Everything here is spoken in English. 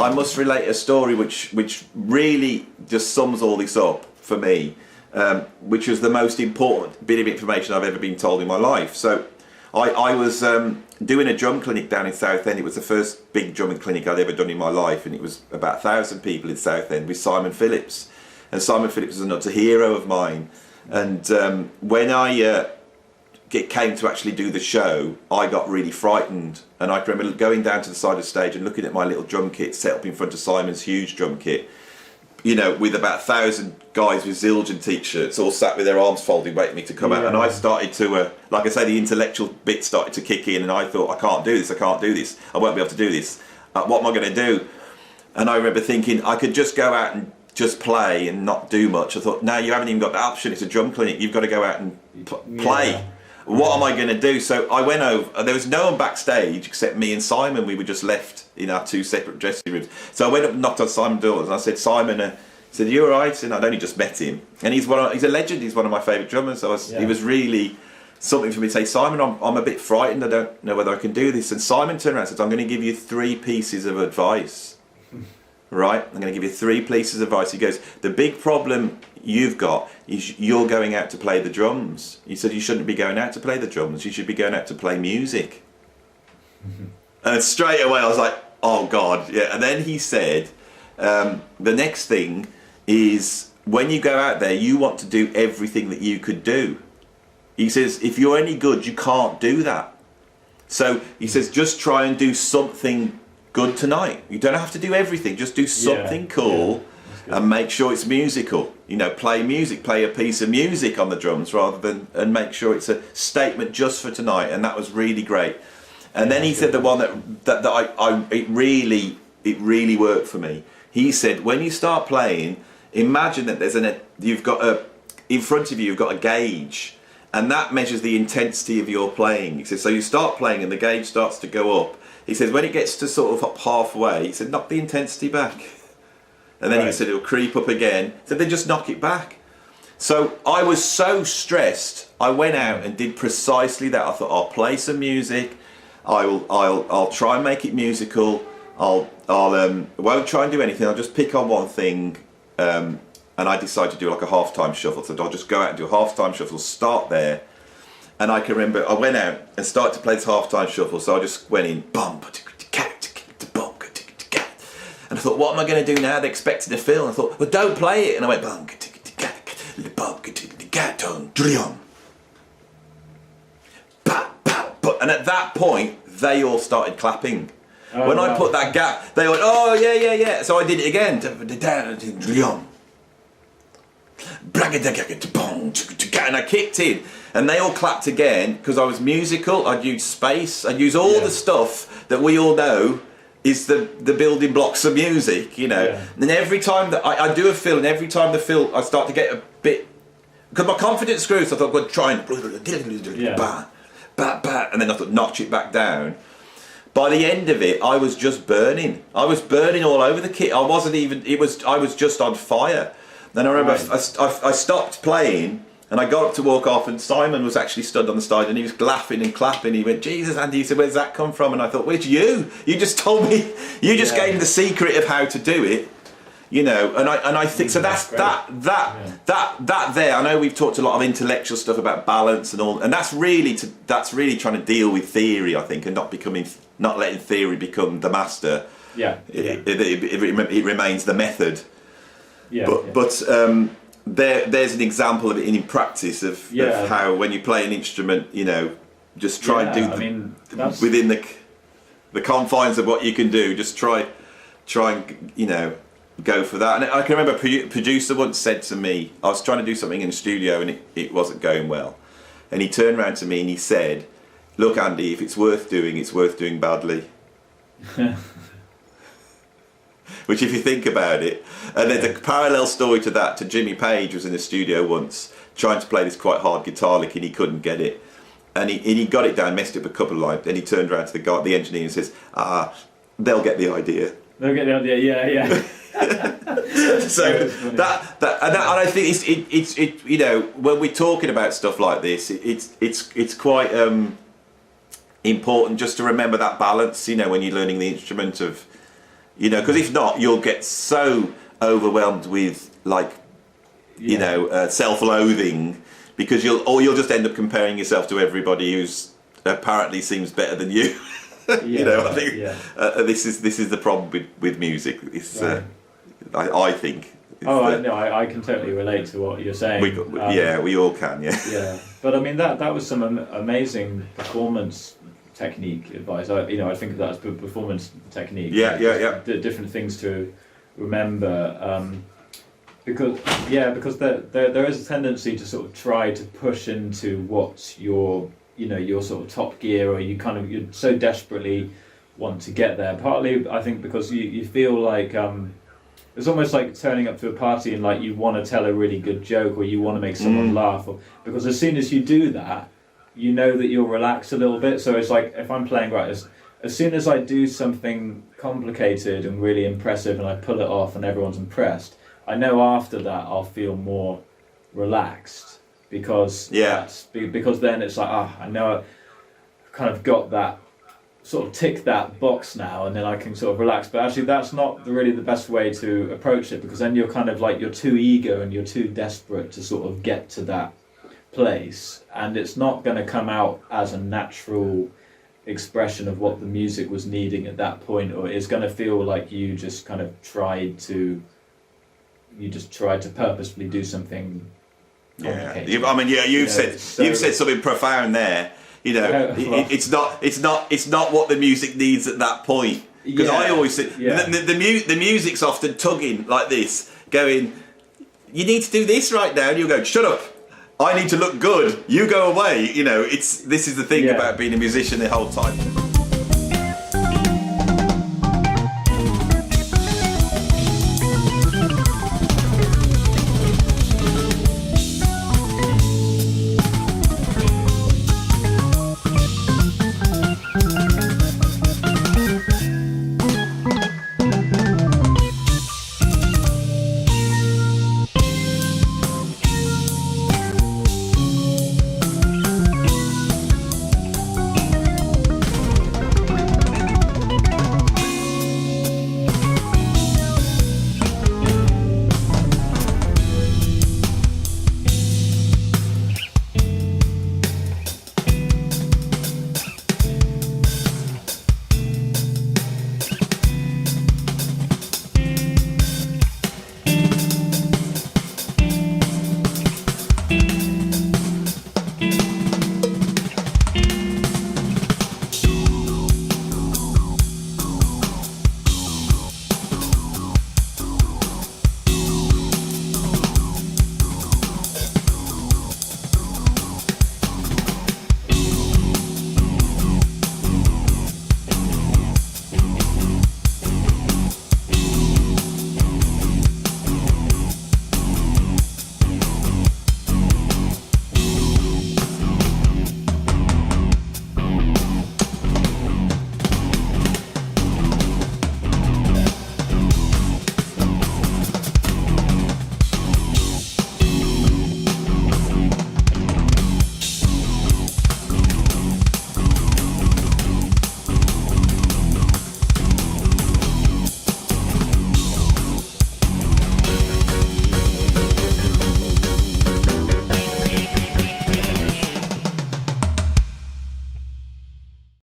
I must relate a story which really just sums all this up for me, which was the most important bit of information I've ever been told in my life. So I was doing a drum clinic down in Southend. It was the first big drumming clinic I'd ever done in my life, and it was about 1,000 people in Southend with Simon Phillips. And Simon Phillips is an utter hero of mine. And when I came to actually do the show, I got really frightened. And I can remember going down to the side of the stage and looking at my little drum kit set up in front of Simon's huge drum kit, you know, with about 1,000 guys with Zildjian t-shirts all sat with their arms folded waiting for me to come out. And I started to, like I say, the intellectual bit started to kick in, and I thought, I can't do this, I can't do this, I won't be able to do this. What am I going to do? And I remember thinking I could just go out and just play and not do much. I thought, no, you haven't even got the option, it's a drum clinic, you've got to go out and play. What am I going to do? So I went over, there was no one backstage except me and Simon. We were just left in our two separate dressing rooms. So I went up and knocked on Simon's door and I said, Simon, he said, you all right? And I'd only just met him. And he's a legend, he's one of my favourite drummers. So he was really something for me to say, Simon, I'm a bit frightened, I don't know whether I can do this. And Simon turned around and said, I'm going to give you 3 pieces of advice. Right, I'm going to give you 3 pieces of advice. He goes, the big problem you've got is you're going out to play the drums. He said you shouldn't be going out to play the drums, you should be going out to play music. And straight away I was like, oh God, yeah. And then he said, the next thing is when you go out there, you want to do everything that you could do. He says, if you're any good, you can't do that. So he says, just try and do something good tonight. You don't have to do everything, just do something cool and make sure it's musical. You know, play music, play a piece of music on the drums rather than, and make sure it's a statement just for tonight. And that was really great. And then he said the one that it really worked for me. He said, when you start playing, imagine that in front of you, you've got a gauge, and that measures the intensity of your playing. He said, so you start playing and the gauge starts to go up. He says, when it gets to sort of up halfway, he said, knock the intensity back. And then he said, it'll creep up again. He said, then just knock it back. So I was so stressed, I went out and did precisely that. I thought, I'll play some music, I'll try and make it musical, I won't try and do anything, I'll just pick on one thing. And I decided to do like a half-time shuffle. So I'll just go out and do a half-time shuffle, start there. And I can remember I went out and started to play this half-time shuffle, so I just went in, and I thought, what am I going to do now? They expected a fill. And I thought, well, don't play it. And I went, and at that point, they all started clapping. When I put that gap, they went, oh, yeah. So I did it again. And I kicked in. And they all clapped again because I was musical. I'd use space. I'd use all the stuff that we all know is the building blocks of music, you know. And every time that I do a fill, and every time the fill, I start to get a bit, because my confidence grew, so I thought I'm going to try and and then I thought notch it back down. By the end of it, I was just burning. I was burning all over the kit. I was just on fire. Then I remember I stopped playing. And I got up to walk off, and Simon was actually stood on the side, and he was laughing and clapping. He went, Jesus, Andy, he said, where's that come from? And I thought, where's you? You just told me, you just gave me the secret of how to do it, you know. And I think, so that's that there. I know we've talked a lot of intellectual stuff about balance and all, and that's really trying to deal with theory, I think, and not letting theory become the master. It remains the method. There's an example of it in practice of how when you play an instrument, you know, just try and do within the confines of what you can do. Just try and, you know, go for that. And I can remember a producer once said to me, I was trying to do something in the studio and it wasn't going well, and he turned around to me and he said, "Look, Andy, if it's worth doing badly." Which, if you think about it, and there's a parallel story to that, to Jimmy Page was in the studio once trying to play this quite hard guitar lick and he couldn't get it, and he got it down, messed it up a couple of lines, then he turned around to the engineer and says, they'll get the idea. They'll get the idea, yeah. So and I think it's you know, when we're talking about stuff like this, it's quite important just to remember that balance, you know, when you're learning the instrument of You know, because if not, you'll get so overwhelmed with self-loathing, because you'll just end up comparing yourself to everybody who's apparently seems better than you. You know, I think this is the problem with music. It's, I think. I can totally relate to what you're saying. We all can. Yeah, but I mean that was some amazing performance technique advice. I think of that as performance technique. Different things to remember. Because there is a tendency to sort of try to push into what your sort of top gear, or you so desperately want to get there. Partly, I think, because you feel like it's almost like turning up to a party and like you want to tell a really good joke, or you want to make someone laugh, because as soon as you do that, you know that you'll relax a little bit. So it's like, if I'm playing as soon as I do something complicated and really impressive and I pull it off and everyone's impressed, I know after that I'll feel more relaxed, because then it's like, I know I've kind of got that, sort of tick that box now, and then I can sort of relax. But actually that's not really the best way to approach it, because then you're kind of like, you're too eager and you're too desperate to sort of get to that place, and it's not going to come out as a natural expression of what the music was needing at that point, or it's going to feel like you just kind of tried to purposefully do something complicated. You've said something profound there. You know, it's not what the music needs at that point. Because I always say the music's often tugging like this, going, you need to do this right now, and you'll go, shut up, I need to look good, you go away. You know, this is the thing about being a musician the whole time.